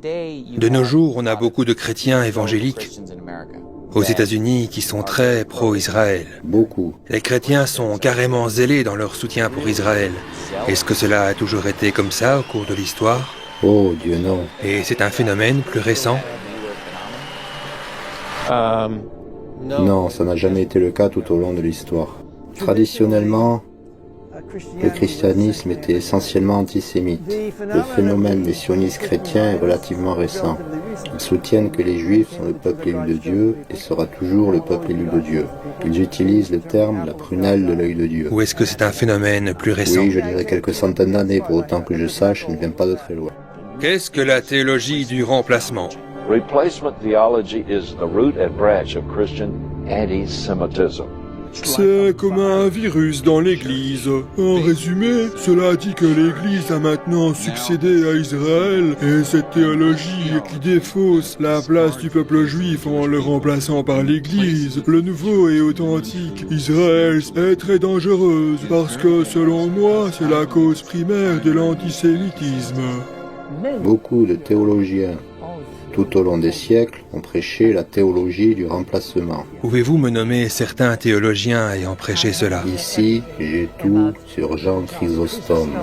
De nos jours, on a beaucoup de chrétiens évangéliques aux États-Unis qui sont très pro-Israël. Beaucoup. Les chrétiens sont carrément zélés dans leur soutien pour Israël. Est-ce que cela a toujours été comme ça au cours de l'histoire? Oh Dieu, non. Et c'est un phénomène plus récent? Non, ça n'a jamais été le cas tout au long de l'histoire. Traditionnellement, le christianisme était essentiellement antisémite. Le phénomène des sionistes chrétiens est relativement récent. Ils soutiennent que les Juifs sont le peuple élu de Dieu et sera toujours le peuple élu de Dieu. Ils utilisent le terme « la prunelle de l'œil de Dieu ». Ou est-ce que c'est un phénomène plus récent? Oui, je dirais quelques centaines d'années, pour autant que je sache, ça ne vient pas de très loin. Qu'est-ce que la théologie du remplacement? Replacement theology is the root and branch of Christian anti-Semitism. C'est comme un virus dans l'Église. En résumé, cela dit que l'Église a maintenant succédé à Israël et cette théologie qui défausse la place du peuple juif en le remplaçant par l'Église. Le nouveau et authentique Israël est très dangereuse parce que, selon moi, c'est la cause primaire de l'antisémitisme. Beaucoup de théologiens, tout au long des siècles, ont prêché la théologie du remplacement. Pouvez-vous me nommer certains théologiens ayant prêché cela? Ici, j'ai tout sur Jean Chrysostome.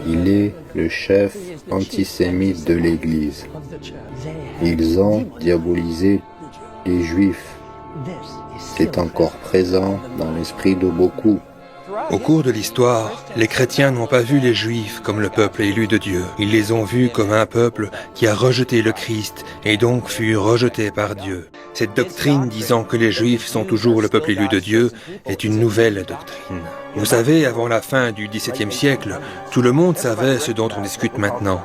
Il est le chef antisémite de l'Église. Ils ont diabolisé les Juifs. C'est encore présent dans l'esprit de beaucoup. Au cours de l'histoire, les chrétiens n'ont pas vu les Juifs comme le peuple élu de Dieu. Ils les ont vus comme un peuple qui a rejeté le Christ et donc fut rejeté par Dieu. Cette doctrine disant que les Juifs sont toujours le peuple élu de Dieu est une nouvelle doctrine. Vous savez, avant la fin du XVIIe siècle, tout le monde savait ce dont on discute maintenant.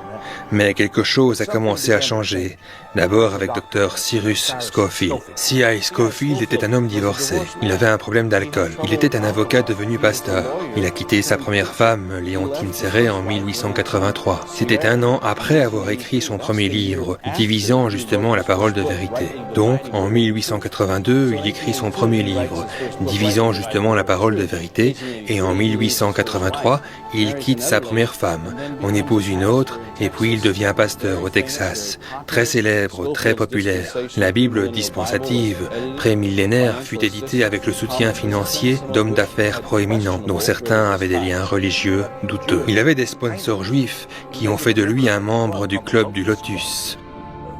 Mais quelque chose a commencé à changer. D'abord avec Dr. Cyrus Scofield. C.I. Scofield était un homme divorcé. Il avait un problème d'alcool. Il était un avocat devenu pasteur. Il a quitté sa première femme, Léontine Serret, en 1883. C'était un an après avoir écrit son premier livre, divisant justement la parole de vérité. Donc, en 1882, il écrit son premier livre, divisant justement la parole de vérité, et en 1883, il quitte sa première femme, en épouse une autre, et puis il devient pasteur au Texas. Très célèbre, très populaire. La Bible dispensative, prémillénaire, fut éditée avec le soutien financier d'hommes d'affaires proéminents, dont certains avaient des liens religieux douteux. Il avait des sponsors juifs qui ont fait de lui un membre du club du Lotus,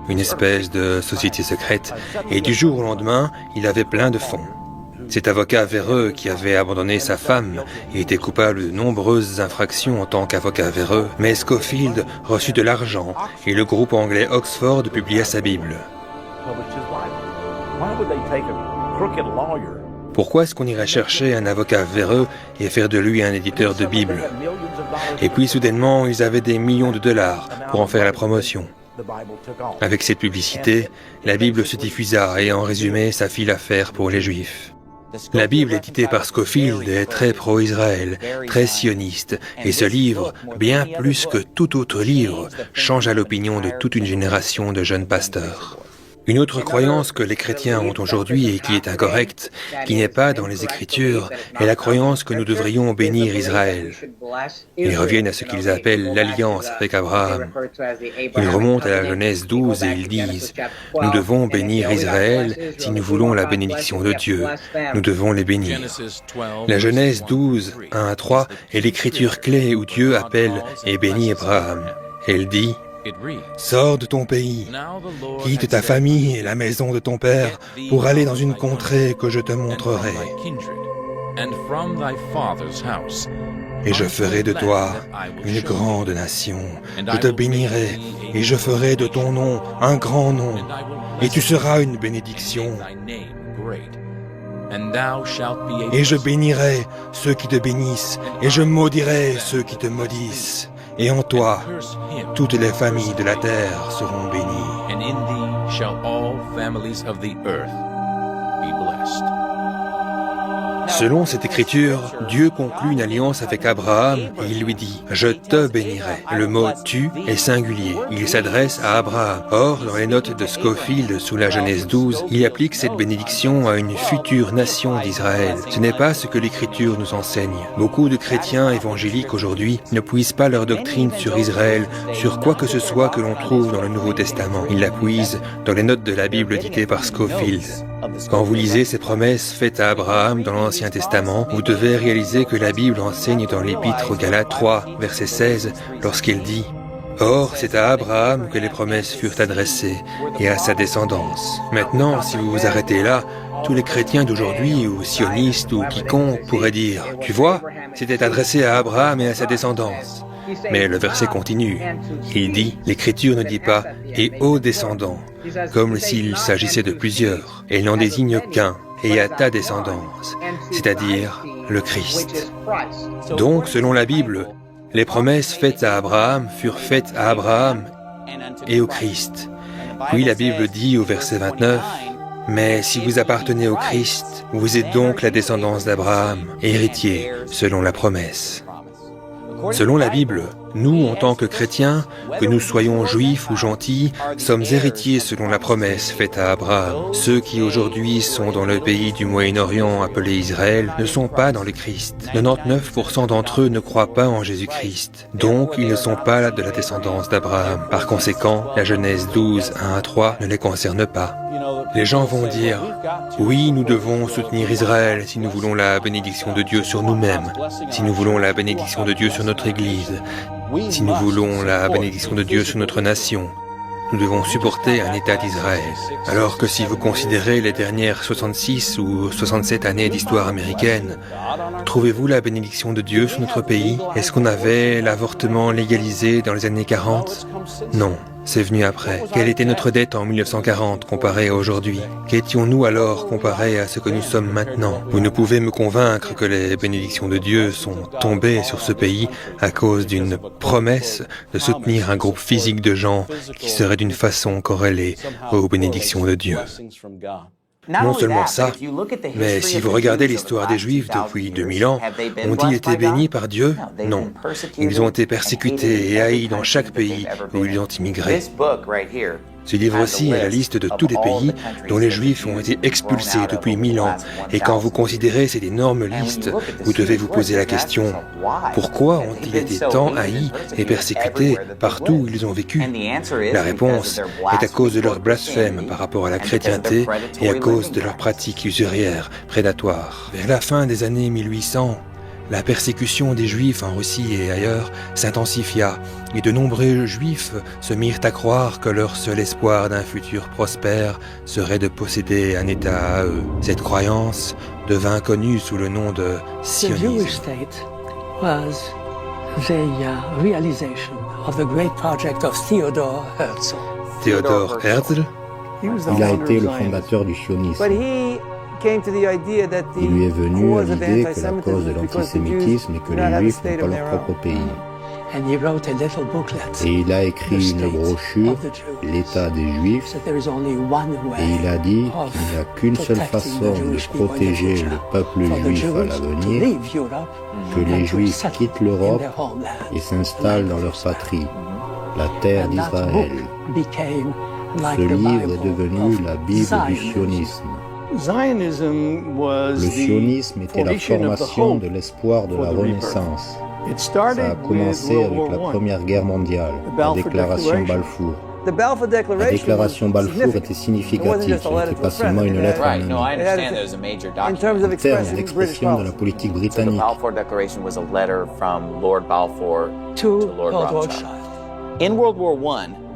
une espèce de société secrète, et du jour au lendemain, il avait plein de fonds. Cet avocat véreux qui avait abandonné sa femme et était coupable de nombreuses infractions en tant qu'avocat véreux, mais Scofield reçut de l'argent et le groupe anglais Oxford publia sa Bible. Pourquoi est-ce qu'on irait chercher un avocat véreux et faire de lui un éditeur de Bible? Et puis soudainement, ils avaient des millions de dollars pour en faire la promotion. Avec cette publicité, la Bible se diffusa et en résumé, ça fit l'affaire pour les Juifs. La Bible éditée par Scofield est très pro-Israël, très sioniste, et ce livre, bien plus que tout autre livre, changea l'opinion de toute une génération de jeunes pasteurs. Une autre croyance que les chrétiens ont aujourd'hui et qui est incorrecte, qui n'est pas dans les Écritures, est la croyance que nous devrions bénir Israël. Ils reviennent à ce qu'ils appellent l'alliance avec Abraham. Ils remontent à la Genèse 12 et ils disent « Nous devons bénir Israël si nous voulons la bénédiction de Dieu. Nous devons les bénir. » La Genèse 12, 1 à 3 est l'écriture clé où Dieu appelle et bénit Abraham. Elle dit « Sors de ton pays, quitte ta famille et la maison de ton père pour aller dans une contrée que je te montrerai. Et je ferai de toi une grande nation. Je te bénirai et je ferai de ton nom un grand nom. Et tu seras une bénédiction. Et je bénirai ceux qui te bénissent et je maudirai ceux qui te maudissent. Et en toi, toutes les familles de la terre seront bénies. And in thee shall all families of the earth be blessed. Selon cette écriture, Dieu conclut une alliance avec Abraham et il lui dit « Je te bénirai ». Le mot « tu » est singulier. Il s'adresse à Abraham. Or, dans les notes de Scofield sous la Genèse 12, il applique cette bénédiction à une future nation d'Israël. Ce n'est pas ce que l'Écriture nous enseigne. Beaucoup de chrétiens évangéliques aujourd'hui ne puisent pas leur doctrine sur Israël, sur quoi que ce soit que l'on trouve dans le Nouveau Testament. Ils la puisent dans les notes de la Bible dictées par Scofield. Quand vous lisez ces promesses faites à Abraham dans l'Ancien Testament, vous devez réaliser que la Bible enseigne dans l'Épître aux Galates 3, verset 16, lorsqu'elle dit « Or, c'est à Abraham que les promesses furent adressées, et à sa descendance. » Maintenant, si vous vous arrêtez là, tous les chrétiens d'aujourd'hui, ou sionistes, ou quiconque, pourraient dire « Tu vois, c'était adressé à Abraham et à sa descendance. » Mais le verset continue. Il dit, l'Écriture ne dit pas « et aux descendants », comme s'il s'agissait de plusieurs. Elle n'en désigne qu'un, et à ta descendance, c'est-à-dire le Christ. Donc, selon la Bible, les promesses faites à Abraham furent faites à Abraham et au Christ. Puis la Bible dit au verset 29, « Mais si vous appartenez au Christ, vous êtes donc la descendance d'Abraham, héritier selon la promesse. » Selon la Bible, nous, en tant que chrétiens, que nous soyons juifs ou gentils, sommes héritiers selon la promesse faite à Abraham. Ceux qui aujourd'hui sont dans le pays du Moyen-Orient appelé Israël ne sont pas dans le Christ. 99% d'entre eux ne croient pas en Jésus-Christ. Donc, ils ne sont pas de la descendance d'Abraham. Par conséquent, la Genèse 12, 1 à 3 ne les concerne pas. Les gens vont dire, oui, nous devons soutenir Israël si nous voulons la bénédiction de Dieu sur nous-mêmes, si nous voulons la bénédiction de Dieu sur notre Église, si nous voulons la bénédiction de Dieu sur notre nation. Nous devons supporter un État d'Israël. Alors que si vous considérez les dernières 66 ou 67 années d'histoire américaine, trouvez-vous la bénédiction de Dieu sur notre pays? Est-ce qu'on avait l'avortement légalisé dans les années 40? Non. C'est venu après. Quelle était notre dette en 1940 comparée à aujourd'hui? Qu'étions-nous alors comparé à ce que nous sommes maintenant? Vous ne pouvez me convaincre que les bénédictions de Dieu sont tombées sur ce pays à cause d'une promesse de soutenir un groupe physique de gens qui serait d'une façon corrélée aux bénédictions de Dieu. Non seulement ça, mais si vous regardez l'histoire des Juifs depuis 2000 ans, ont-ils été bénis par Dieu? Non. Ils ont été persécutés et haïs dans chaque pays où ils ont immigré. Ce livre-ci est la liste de tous les pays dont les Juifs ont été expulsés depuis 1000 ans. Et quand vous considérez cette énorme liste, vous devez vous poser la question, pourquoi ont-ils été tant haïs et persécutés partout où ils ont vécu? La réponse est à cause de leur blasphème par rapport à la chrétienté et à cause de leurs pratiques usurières, prédatoires. Vers la fin des années 1800, la persécution des Juifs en Russie et ailleurs s'intensifia, et de nombreux Juifs se mirent à croire que leur seul espoir d'un futur prospère serait de posséder un État à eux. Cette croyance devint connue sous le nom de sionisme. Theodor Herzl. Il a été le fondateur du sionisme. Il lui est venu à l'idée que la cause de l'antisémitisme est que les Juifs n'ont pas leur propre pays. Et il a écrit une brochure, l'État des Juifs, et il a dit qu'il n'y a qu'une seule façon de protéger le peuple juif à l'avenir, que les Juifs quittent l'Europe et s'installent dans leur patrie, la terre d'Israël. Ce livre est devenu la Bible du sionisme. Le sionisme était la formation de l'espoir de la Renaissance. Ça a commencé avec la Première Guerre mondiale, la déclaration Balfour. La déclaration Balfour était significative, ce n'était pas seulement une lettre anonyme. En termes d'expression de la politique britannique.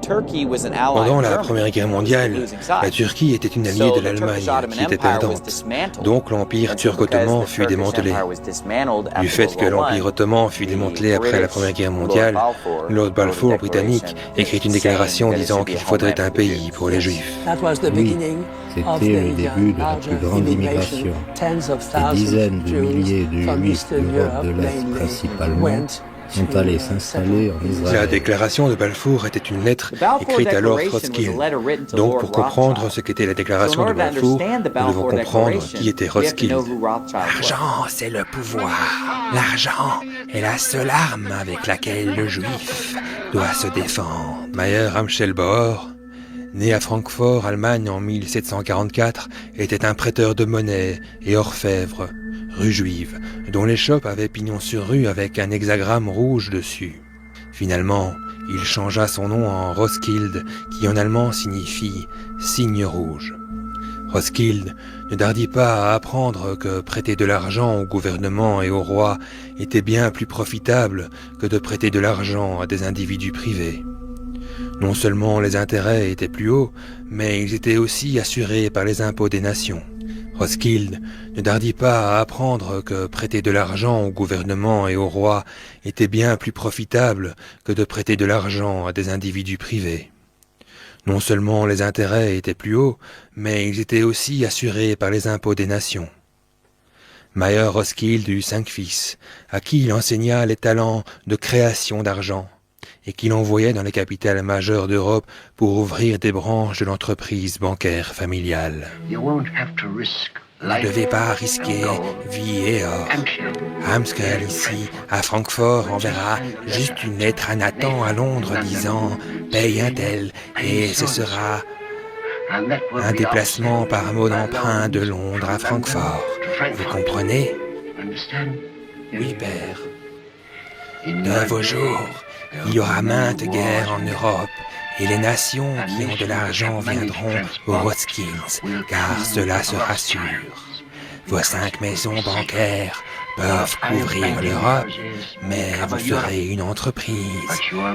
Pendant la Première Guerre mondiale, la Turquie était une alliée de l'Allemagne qui était perdante. Donc l'Empire turc-ottoman fut démantelé. Du fait que l'Empire ottoman fut démantelé après la Première Guerre mondiale, Lord Balfour britannique écrit une déclaration disant qu'il faudrait un pays pour les Juifs. Oui, c'était le début de la plus grande immigration. Des dizaines de milliers de Juifs d'Europe de l'Est principalement sont allés s'installer en La Israël. déclaration de Balfour était une lettre écrite à Lord Rothschild. Donc, pour comprendre ce qu'était la déclaration de Balfour, nous devons comprendre qui était Rothschild. L'argent, c'est le pouvoir. L'argent est la seule arme avec laquelle le juif doit se défendre. Mayer Amschel Bauer, né à Francfort, Allemagne en 1744, était un prêteur de monnaie et orfèvre, rue Juive, dont l'échoppe avait pignon sur rue avec un hexagramme rouge dessus. Finalement, il changea son nom en Roskilde, qui en allemand signifie « signe rouge ». Roskilde ne tardit pas à apprendre que prêter de l'argent au gouvernement et au roi était bien plus profitable que de prêter de l'argent à des individus privés. Non seulement les intérêts étaient plus hauts, mais ils étaient aussi assurés par les impôts des nations. Roskilde ne tardit pas à apprendre que prêter de l'argent au gouvernement et au roi était bien plus profitable que de prêter de l'argent à des individus privés. Non seulement les intérêts étaient plus hauts, mais ils étaient aussi assurés par les impôts des nations. Mayer Roskilde eut 5 fils, à qui il enseigna les talents de création d'argent, et qu'il envoyait dans les capitales majeures d'Europe pour ouvrir des branches de l'entreprise bancaire familiale. Vous ne devez pas risquer vie et or. Amskel, ici, à Francfort, enverra juste une lettre à Nathan à Londres disant « paye un tel » et ce sera un déplacement par mot d'emprunt de Londres à Francfort. Vous comprenez? Oui, père. De vos jours, il y aura maintes guerres en Europe, et les nations qui ont de l'argent viendront aux Rothschilds, car cela sera sûr. Vos 5 maisons bancaires peuvent couvrir l'Europe, mais vous serez une entreprise,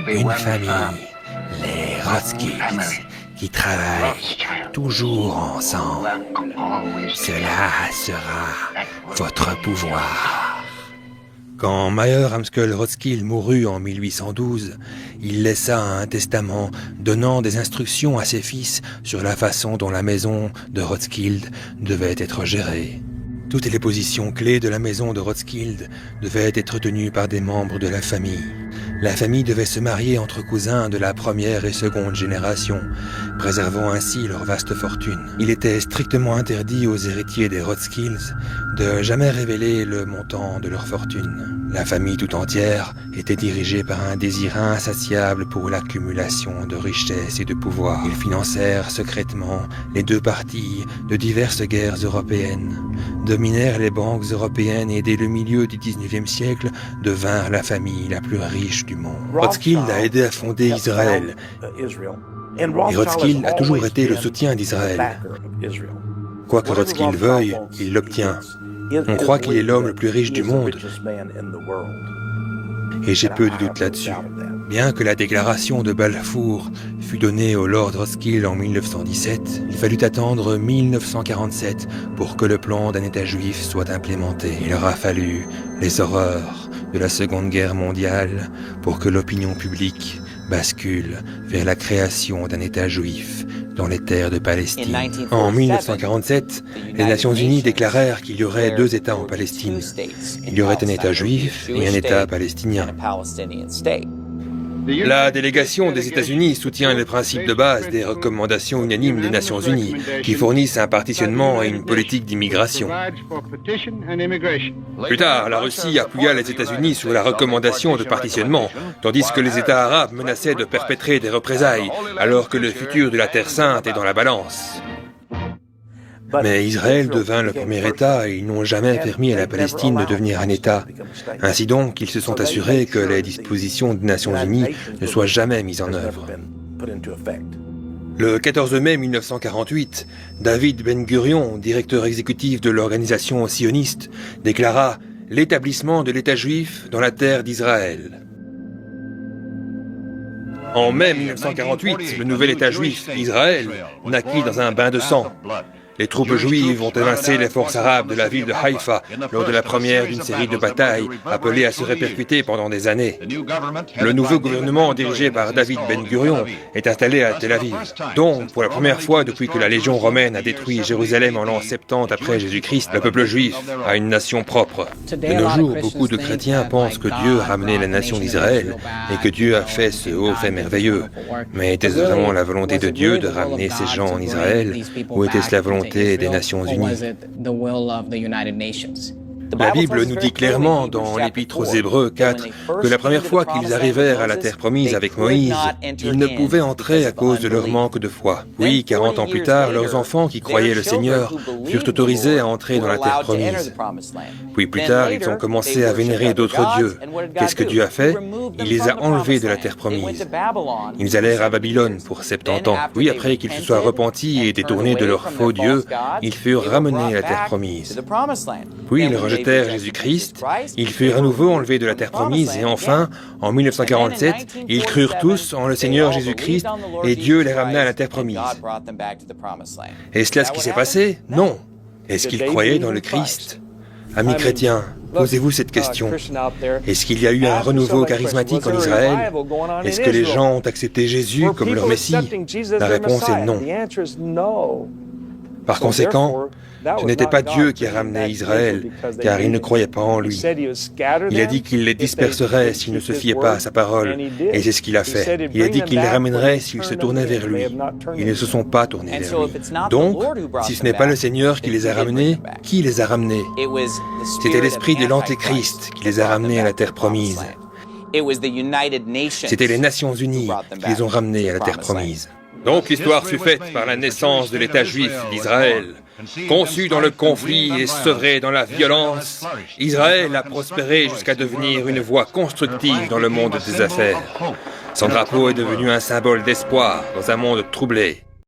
une famille, les Rothschilds, qui travaillent toujours ensemble. Cela sera votre pouvoir. Quand Mayer Amschel Rothschild mourut en 1812, il laissa un testament donnant des instructions à ses fils sur la façon dont la maison de Rothschild devait être gérée. Toutes les positions clés de la maison de Rothschild devaient être tenues par des membres de la famille. La famille devait se marier entre cousins de la première et seconde génération, préservant ainsi leur vaste fortune. Il était strictement interdit aux héritiers des Rothschilds de jamais révéler le montant de leur fortune. La famille tout entière était dirigée par un désir insatiable pour l'accumulation de richesses et de pouvoir. Ils financèrent secrètement les 2 parties de diverses guerres européennes, dominèrent les banques européennes et dès le milieu du XIXe siècle devinrent la famille la plus riche du monde. Rothschild a aidé à fonder Israël, et Rothschild a toujours été le soutien d'Israël. Quoi que Rothschild veuille, il l'obtient. On croit qu'il est l'homme le plus riche du monde, et j'ai peu de doute là-dessus. Bien que la déclaration de Balfour fut donnée au Lord Rothschild en 1917, il fallut attendre 1947 pour que le plan d'un État juif soit implémenté. Il aura fallu les horreurs de la Seconde Guerre mondiale pour que l'opinion publique bascule vers la création d'un État juif dans les terres de Palestine. En 1947, les Nations Unies déclarèrent qu'il y aurait 2 États en Palestine. Il y aurait un État juif et un État palestinien. La délégation des États-Unis soutient les principes de base des recommandations unanimes des Nations Unies, qui fournissent un partitionnement et une politique d'immigration. Plus tard, la Russie appuya les États-Unis sur la recommandation de partitionnement, tandis que les États arabes menaçaient de perpétrer des représailles, alors que le futur de la Terre Sainte est dans la balance. Mais Israël devint le premier État et ils n'ont jamais permis à la Palestine de devenir un État. Ainsi donc, ils se sont assurés que les dispositions des Nations Unies ne soient jamais mises en œuvre. Le 14 mai 1948, David Ben-Gurion, directeur exécutif de l'organisation sioniste, déclara l'établissement de l'État juif dans la terre d'Israël. En mai 1948, le nouvel État juif, Israël, naquit dans un bain de sang. Les troupes juives ont évincé les forces arabes de la ville de Haïfa lors de la première d'une série de batailles appelées à se répercuter pendant des années. Le nouveau gouvernement dirigé par David Ben Gurion est installé à Tel Aviv. Donc, pour la première fois depuis que la Légion romaine a détruit Jérusalem en l'an 70 après Jésus-Christ, le peuple juif a une nation propre. De nos jours, beaucoup de chrétiens pensent que Dieu a ramené la nation d'Israël et que Dieu a fait ce haut fait merveilleux. Mais était-ce vraiment la volonté de Dieu de ramener ces gens en Israël ou était-ce la volonté des Nations Unies? La Bible nous dit clairement dans l'Épître aux Hébreux 4 que la première fois qu'ils arrivèrent à la terre promise avec Moïse, ils ne pouvaient entrer à cause de leur manque de foi. Oui, 40 ans plus tard, leurs enfants qui croyaient le Seigneur furent autorisés à entrer dans la terre promise. Puis plus tard, ils ont commencé à vénérer d'autres dieux. Qu'est-ce que Dieu a fait? Il les a enlevés de la terre promise. Ils allèrent à Babylone pour 70 ans. Puis après qu'ils se soient repentis et détournés de leurs faux dieux, ils furent ramenés à la terre promise. Puis ils rejetèrent Jésus-Christ, ils furent à nouveau enlevés de la terre promise et enfin, en 1947, ils crurent tous en le Seigneur Jésus-Christ et Dieu les ramena à la terre promise. Est-ce là ce qui s'est passé? Non. Est-ce qu'ils croyaient dans le Christ? Amis chrétiens, posez-vous cette question. Est-ce qu'il y a eu un renouveau charismatique en Israël? Est-ce que les gens ont accepté Jésus comme leur Messie? La réponse est non. Par conséquent, ce n'était pas Dieu qui a ramené Israël, car ils ne croyaient pas en lui. Il a dit qu'il les disperserait s'ils ne se fiaient pas à sa parole, et c'est ce qu'il a fait. Il a dit qu'il les ramènerait s'ils se tournaient vers lui. Ils ne se sont pas tournés vers lui. Donc, si ce n'est pas le Seigneur qui les a ramenés, qui les a ramenés? C'était l'esprit de l'Antéchrist qui les a ramenés à la terre promise. C'était les Nations Unies qui les ont ramenés à la terre promise. Donc l'histoire fut faite par la naissance de l'État juif d'Israël. Conçu dans le conflit et sevré dans la violence, Israël a prospéré jusqu'à devenir une voie constructive dans le monde des affaires. Son drapeau est devenu un symbole d'espoir dans un monde troublé.